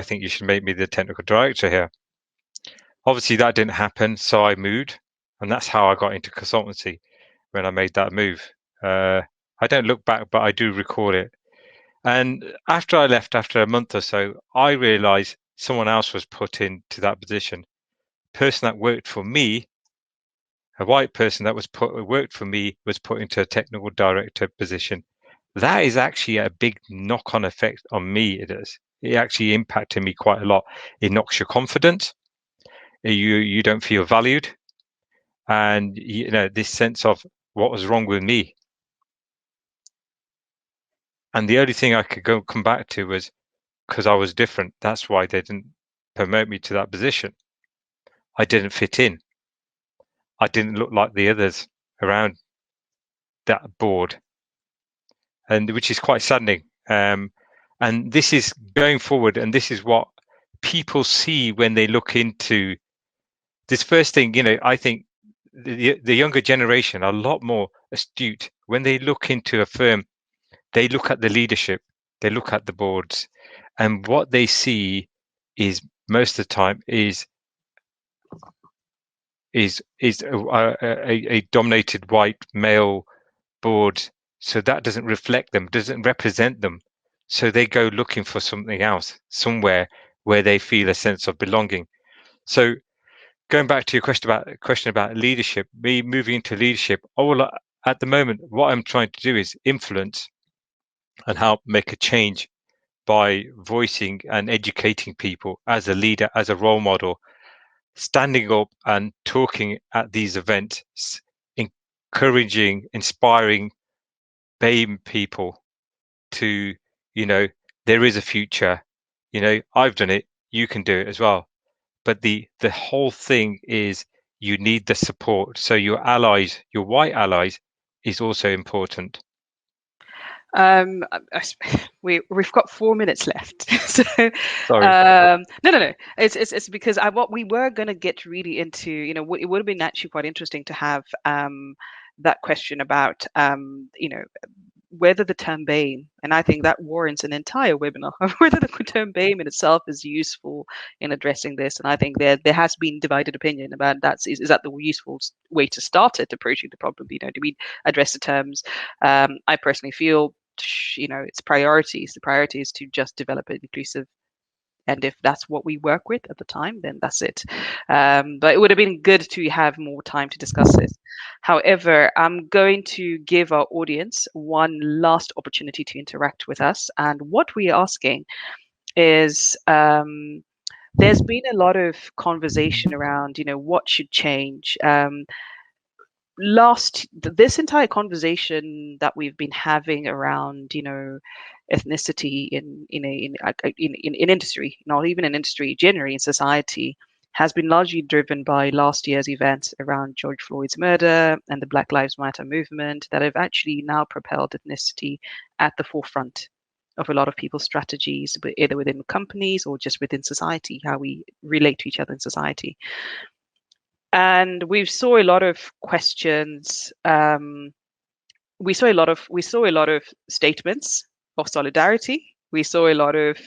think you should make me the technical director here. Obviously that didn't happen, so I moved, and that's how I got into consultancy when I made that move. I don't look back, but I do record it. And after I left, after a month or so, I realized someone else was put into that position. The person that worked for me, a white person that worked for me, was put into a technical director position. That is actually a big knock-on effect on me. It actually impacted me quite a lot. It knocks your confidence. You don't feel valued, and this sense of what was wrong with me. And the only thing I could come back to was because I was different. That's why they didn't promote me to that position. I didn't fit in. I didn't look like the others around that board, and which is quite saddening. And this is going forward, and this is what people see when they look into this first thing. I think the younger generation are a lot more astute when they look into a firm. They look at the leadership, they look at the boards, and what they see is most of the time is a dominated white male board. So that doesn't reflect them, doesn't represent them. So they go looking for something else, somewhere where they feel a sense of belonging. So going back to your question about leadership, me moving into leadership, at the moment, what I'm trying to do is influence and help make a change by voicing and educating people as a leader, as a role model, standing up and talking at these events, encouraging, inspiring, BAME people to, there is a future. I've done it, you can do it as well. But the whole thing is you need the support. So your allies, your white allies, is also important. We've got 4 minutes left. So Sorry. no. It's because what we were going to get really into, it would have been actually quite interesting to have that question about whether the term BAME, and I think that warrants an entire webinar of whether the term BAME in itself is useful in addressing this. And I think there has been divided opinion about that. Is that the useful way to start it, approaching the problem? Do we address the terms? I personally feel, it's priorities. The priority is to just develop an inclusive. And if that's what we work with at the time, then that's it. But it would have been good to have more time to discuss this. However, I'm going to give our audience one last opportunity to interact with us. And what we're asking is, there's been a lot of conversation around, what should change. This entire conversation that we've been having around, ethnicity in industry, not even in industry, generally in society, has been largely driven by last year's events around George Floyd's murder and the Black Lives Matter movement that have actually now propelled ethnicity at the forefront of a lot of people's strategies, either within companies or just within society, how we relate to each other in society. And we saw a lot of questions. We saw a lot of statements of solidarity. We saw a lot of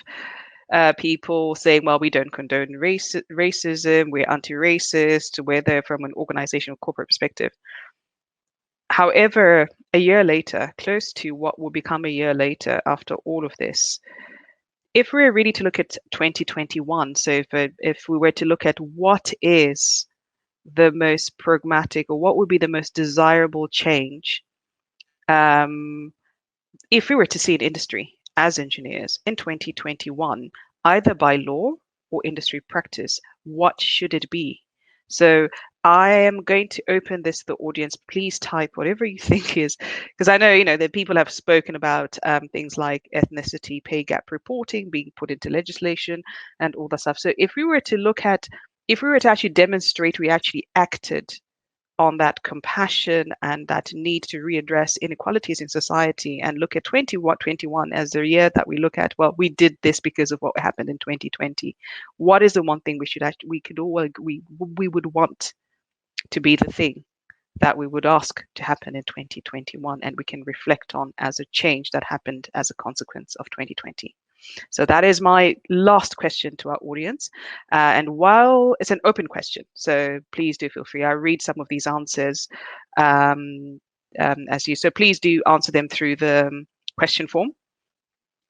people saying, well, we don't condone racism, we're anti-racist, we're there from an organizational corporate perspective. However, a year later, close to what will become a year later after all of this, if we were really to look at 2021, so if we were to look at what is the most pragmatic, or what would be the most desirable change, if we were to see an industry as engineers in 2021, either by law or industry practice, what should it be? So I am going to open this to the audience. Please type whatever you think is, because I know, that people have spoken about things like ethnicity, pay gap reporting being put into legislation and all that stuff. So if we were to actually demonstrate we actually acted on that compassion and that need to readdress inequalities in society, and look at 2021 as the year that we look at, well, we did this because of what happened in 2020. What is the one thing we would want to be the thing that we would ask to happen in 2021, and we can reflect on as a change that happened as a consequence of 2020? So that is my last question to our audience. And while it's an open question, so please do feel free. I read some of these answers so please do answer them through the question form.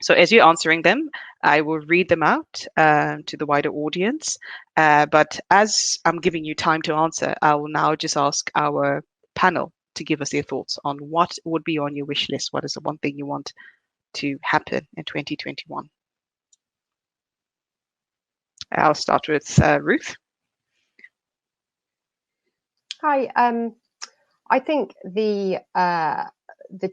So as you're answering them, I will read them out to the wider audience. But as I'm giving you time to answer, I will now just ask our panel to give us their thoughts on what would be on your wish list. What is the one thing you want to happen in 2021? I'll start with Ruth. Hi. I think the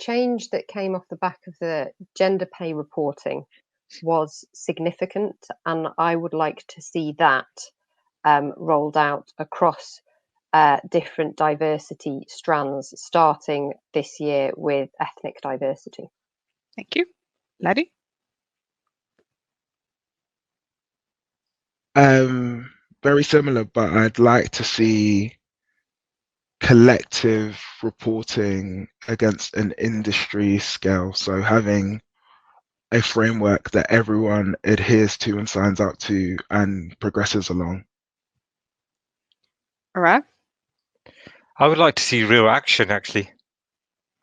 change that came off the back of the gender pay reporting was significant, and I would like to see that rolled out across different diversity strands, starting this year with ethnic diversity. Thank you. Ladi? Very similar, but I'd like to see collective reporting against an industry scale. So having a framework that everyone adheres to and signs up to and progresses along. Arup? I would like to see real action, actually.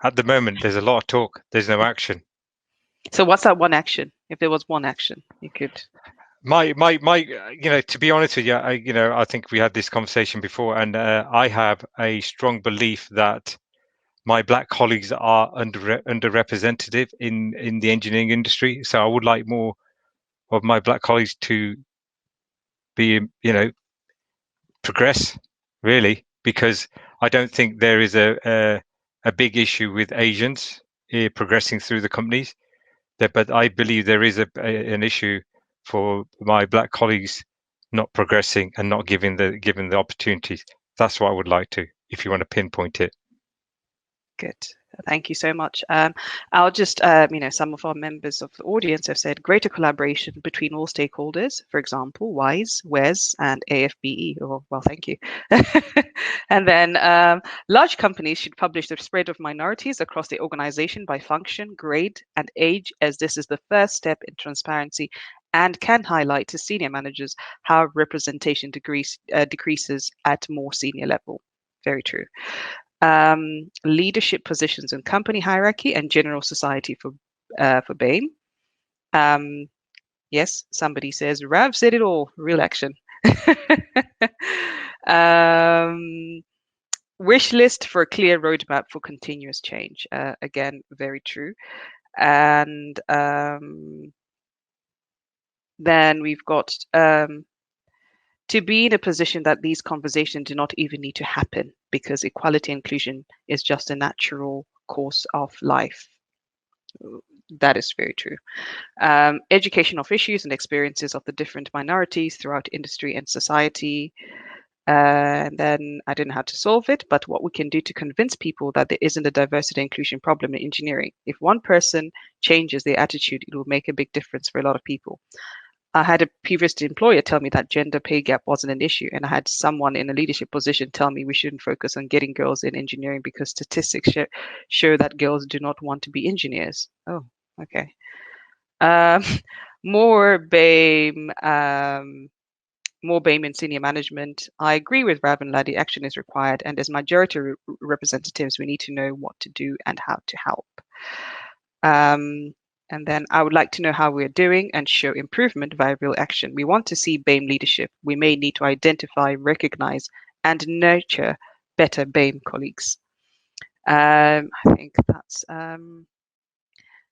At the moment, there's a lot of talk. There's no action. So what's that one action? If there was one action, you could. My, to be honest with you, I think we had this conversation before, and I have a strong belief that my Black colleagues are underrepresented in the engineering industry. So I would like more of my Black colleagues to be, progress, really, because I don't think there is a big issue with Asians progressing through the companies. But I believe there is an issue for my Black colleagues not progressing and not given the opportunities. That's what I would like to, if you want to pinpoint it. Good. Thank you so much. I'll just, some of our members of the audience have said greater collaboration between all stakeholders, for example, WISE, WES, and AFBE. Oh, well, thank you. And then large companies should publish the spread of minorities across the organization by function, grade, and age, as this is the first step in transparency and can highlight to senior managers how representation decreases at more senior level. Very true. Leadership positions in company hierarchy and general society for BAME. Yes, somebody says Rav said it all. Real action. Wish list for a clear roadmap for continuous change. Again, very true. And then we've got to be in a position that these conversations do not even need to happen, because equality and inclusion is just a natural course of life. That is very true. Education of issues and experiences of the different minorities throughout industry and society. And then I don't know how to solve it, but what we can do to convince people that there isn't a diversity and inclusion problem in engineering. If one person changes their attitude, it will make a big difference for a lot of people. I had a previous employer tell me that gender pay gap wasn't an issue, and I had someone in a leadership position tell me we shouldn't focus on getting girls in engineering because statistics show that girls do not want to be engineers. Oh, okay. More BAME in senior management. I agree with Rav and Ladi, action is required, and as majority representatives, we need to know what to do and how to help. And then I would like to know how we're doing and show improvement via real action. We want to see BAME leadership. We may need to identify, recognize, and nurture better BAME colleagues. I think that's... and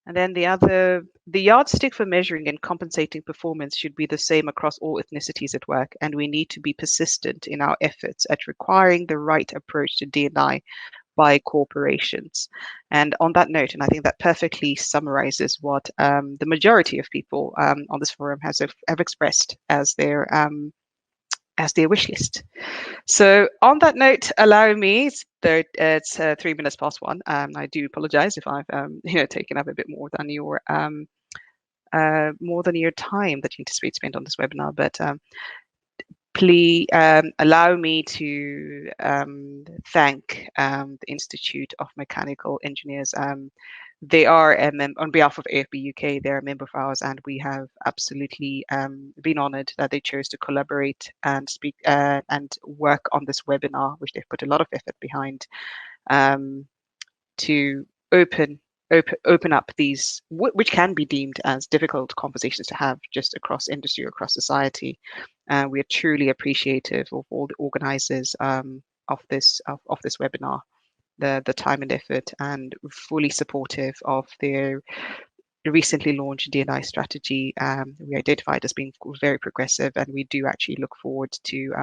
then the yardstick for measuring and compensating performance should be the same across all ethnicities at work, and we need to be persistent in our efforts at requiring the right approach to D&I by corporations. And on that note, and I think that perfectly summarizes what the majority of people on this forum have expressed as their wish list. So on that note, allow me, it's 3 minutes past 1. I do apologize if I've taken up a bit more than your time that you anticipate spend on this webinar, but please allow me to thank the Institute of Mechanical Engineers. They are on behalf of AFBE-UK, they're a member of ours, and we have absolutely been honored that they chose to collaborate and speak and work on this webinar, which they've put a lot of effort behind, to open up these, which can be deemed as difficult conversations to have just across industry or across society. We are truly appreciative of all the organizers of this webinar, the time and effort, and fully supportive of their recently launched D&I strategy. We identified as being very progressive, and we do actually look forward to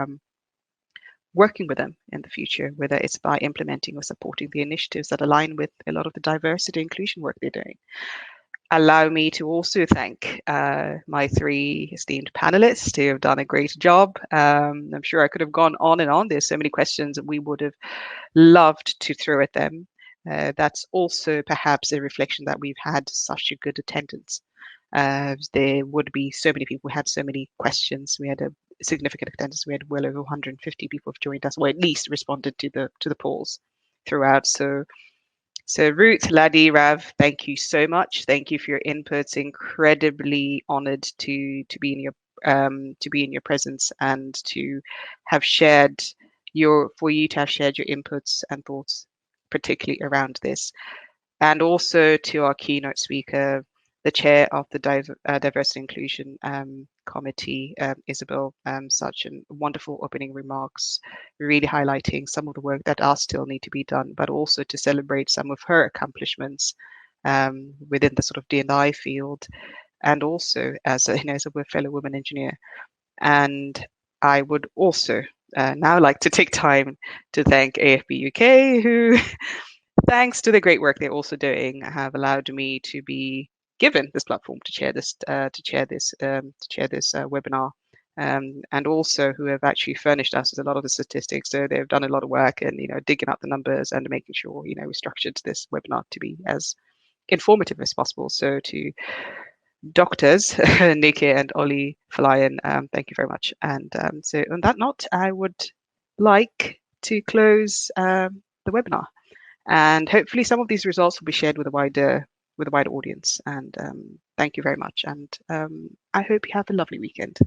working with them in the future, whether it's by implementing or supporting the initiatives that align with a lot of the diversity inclusion work they're doing. Allow me to also thank my 3 esteemed panelists who have done a great job. I'm sure I could have gone on and on. There's so many questions that we would have loved to throw at them. That's also perhaps a reflection that we've had such a good attendance. There would be so many people who had so many questions. We had a significant attendance. We had well over 150 people have joined us, or at least responded to the polls throughout. So Ruth, Ladi, Rav, thank you so much. Thank you for your inputs. Incredibly honoured to be in your presence and to have shared your inputs and thoughts, particularly around this. And also to our keynote speaker, the chair of the Diversity Inclusion Committee, Isobel, such a wonderful opening remarks, really highlighting some of the work that does still need to be done, but also to celebrate some of her accomplishments within the sort of D&I field, and also as a fellow woman engineer. And I would also now like to take time to thank AFBE-UK, who, thanks to the great work they're also doing, have allowed me to be given this platform to chair this webinar, and also who have actually furnished us with a lot of the statistics. So they've done a lot of work and digging up the numbers and making sure we structured this webinar to be as informative as possible. So to doctors Nikki and Ollie Falayan, thank you very much. And so on that note, I would like to close the webinar, and hopefully some of these results will be shared with a wider audience. And thank you very much, and I hope you have a lovely weekend.